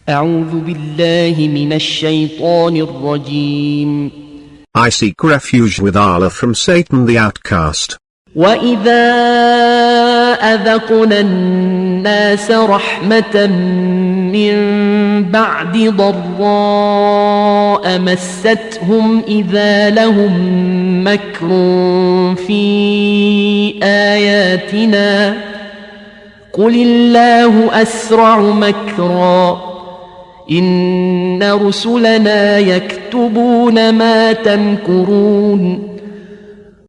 أعوذ بالله من الشيطان الرجيم. I seek refuge with Allah from Satan the outcast. وإذا أذقنا الناس رحمة من بعد ضراء مستهم إذا لهم مكر في آياتنا قل الله أسرع مكرا إن رسلنا يكتبون ما تمكرون.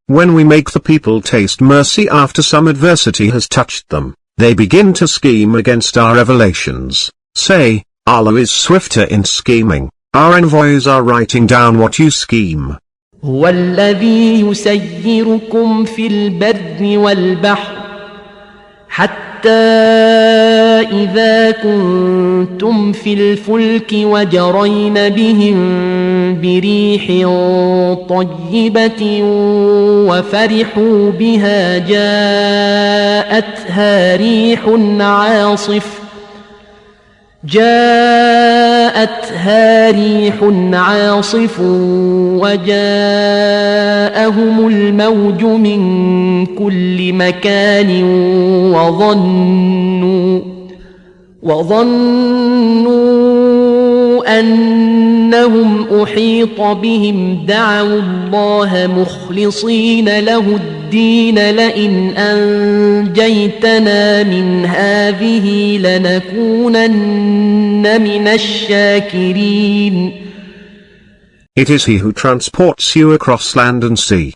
When we make the people taste mercy after some adversity has touched them, they begin to scheme against our revelations. Say, Allah is swifter in scheming, our envoys are writing down what you scheme. هو الذي يسيركم في البر والبحر حتى إذا كنتم في الفلك وجرين بهم بريح طيبة وفرحوا بها جاءتها ريح عاصف وجاءهم الموج من كل مكان وظنوا أنهم أحيط بهم دعوا الله مخلصين له الدين لئن أنجيتنا من هذه لنكونن من الشاكرين. It is He who transports you across land and sea.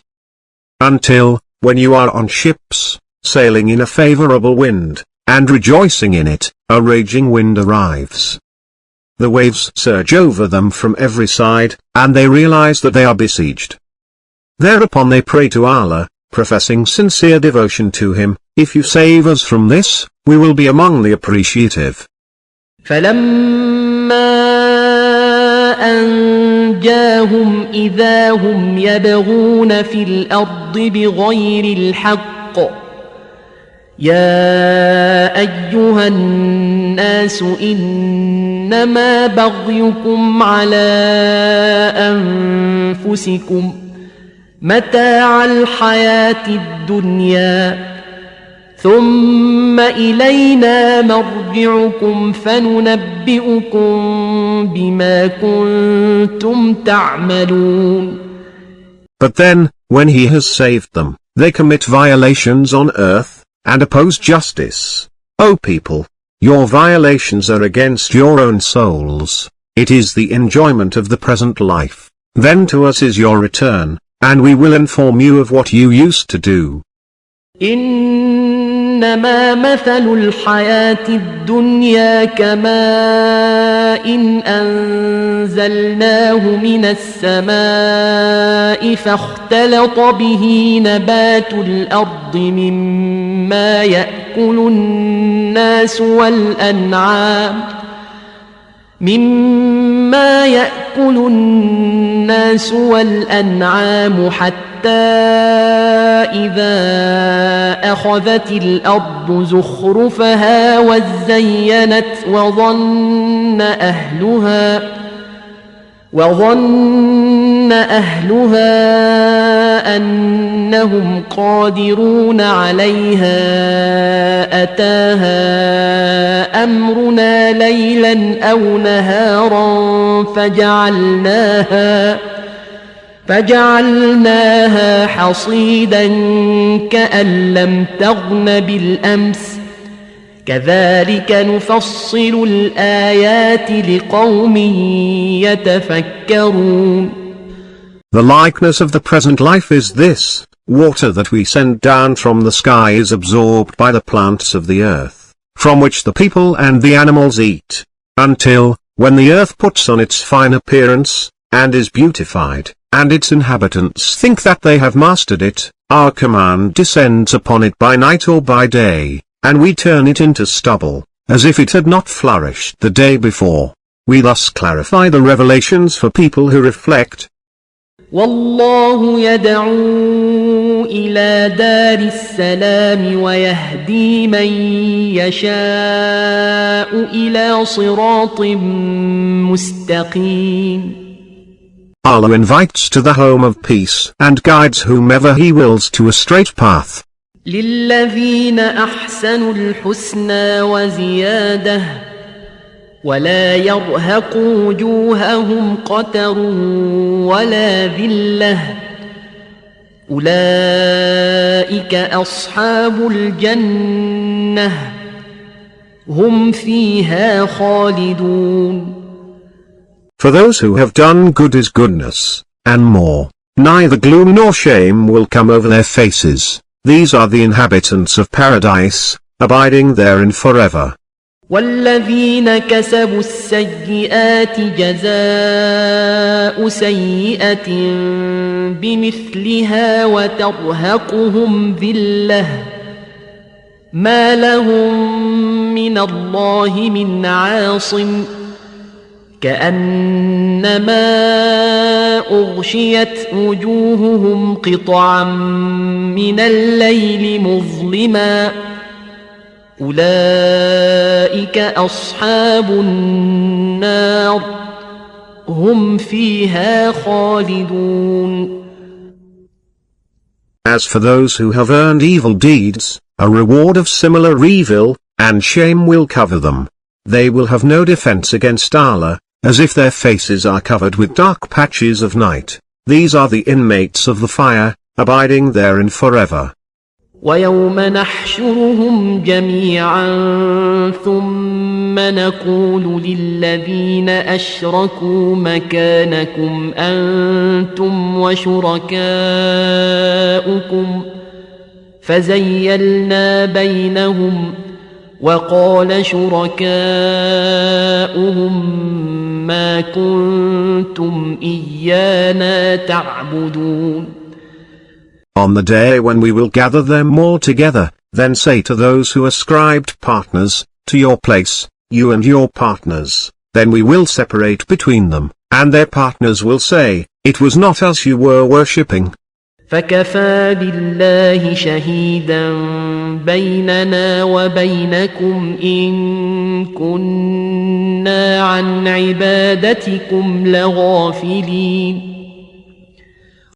Until, when you are on ships, sailing in a favorable wind, and rejoicing in it, a raging wind arrives. The waves surge over them from every side, and they realize that they are besieged. Thereupon they pray to Allah, professing sincere devotion to Him, if you save us from this, we will be among the appreciative. فَلَمَّا أَنْجَاهُمْ إِذَا هُمْ يَبْغُونَ فِي الْأَرْضِ بِغَيْرِ الْحَقِّ يَا أَيُّهَا النَّاسُ إِنَّمَا بَغْيُكُمْ عَلَى أَنفُسِكُمْ متاع الحياة الدنيا ثم إلينا مرجعكم فننبئكم بما كنتم تعملون. But then, when He has saved them, they commit violations on earth, and oppose justice. O people, your violations are against your own souls. It is the enjoyment of the present life. Then to us is your return, and we will inform you of what you used to do. إنما مثل الحياة الدنيا كماء أنزلناه من السماء فاختلط به نبات الأرض مما يأكل الناس والأنعام حتى إذا أخذت الأرض زخرفها وزينت وظن أهلها أنهم قادرون عليها أتاها أمرنا ليلا أو نهارا فجعلناها حصيدا كأن لم تغن بالأمس كذلك نفصل الآيات لقوم يتفكرون. The likeness of the present life is this: water that we send down from the sky is absorbed by the plants of the earth, from which the people and the animals eat, until, when the earth puts on its fine appearance, and is beautified, and its inhabitants think that they have mastered it, our command descends upon it by night or by day, and we turn it into stubble, as if it had not flourished the day before. We thus clarify the revelations for people who reflect. والله يدعو إلى دار السلام ويهدي من يشاء إلى صراط مستقيم. Allah invites to the home of peace and guides whomever He wills to a straight path. للذين أحسنوا الحسنى وزيادة ولا يرهق وجوههم قتر ولا ذلة أولئك أصحاب الجنة هم فيها خالدون. For those who have done good is goodness, and more, neither gloom nor shame will come over their faces. These are the inhabitants of paradise, abiding therein forever. والذين كسبوا السيئات جزاء سيئة بمثلها وترهقهم ذلة ما لهم من الله من عاصم كأنما أغشيت وجوههم قطعا من الليل مظلما أولئك أصحاب النار هم فيها خالدون. As for those who have earned evil deeds, a reward of similar evil and shame will cover them. They will have no defense against Allah, as if their faces are covered with dark patches of night. These are the inmates of the fire, abiding therein forever. ويوم نحشرهم جميعا ثم نقول للذين أشركوا مكانكم أنتم وشركاؤكم فزيلنا بينهم وقال شركاؤهم ما كنتم إيانا تعبدون. On the day when we will gather them all together, then say to those who ascribed partners to your place, you and your partners, then we will separate between them, and their partners will say, it was not us you were worshipping. فكفى بالله شهيدا بيننا وبينكم إن كنا عن عبادتكم لغافلين.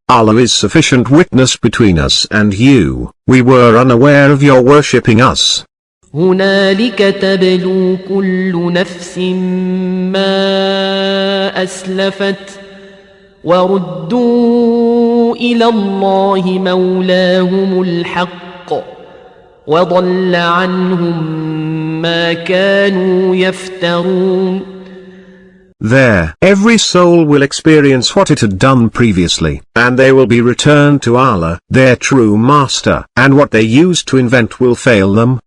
Allah is sufficient witness between us and you, we were unaware of your worshipping us. هنالك تبلو كل نفس ما أسلفت وردوا إلى الله مولاهم الحق وضل عنهم ما كانوا يفترون. There, every soul will experience what it had done previously, and they will be returned to Allah, their true master, and what they used to invent will fail them,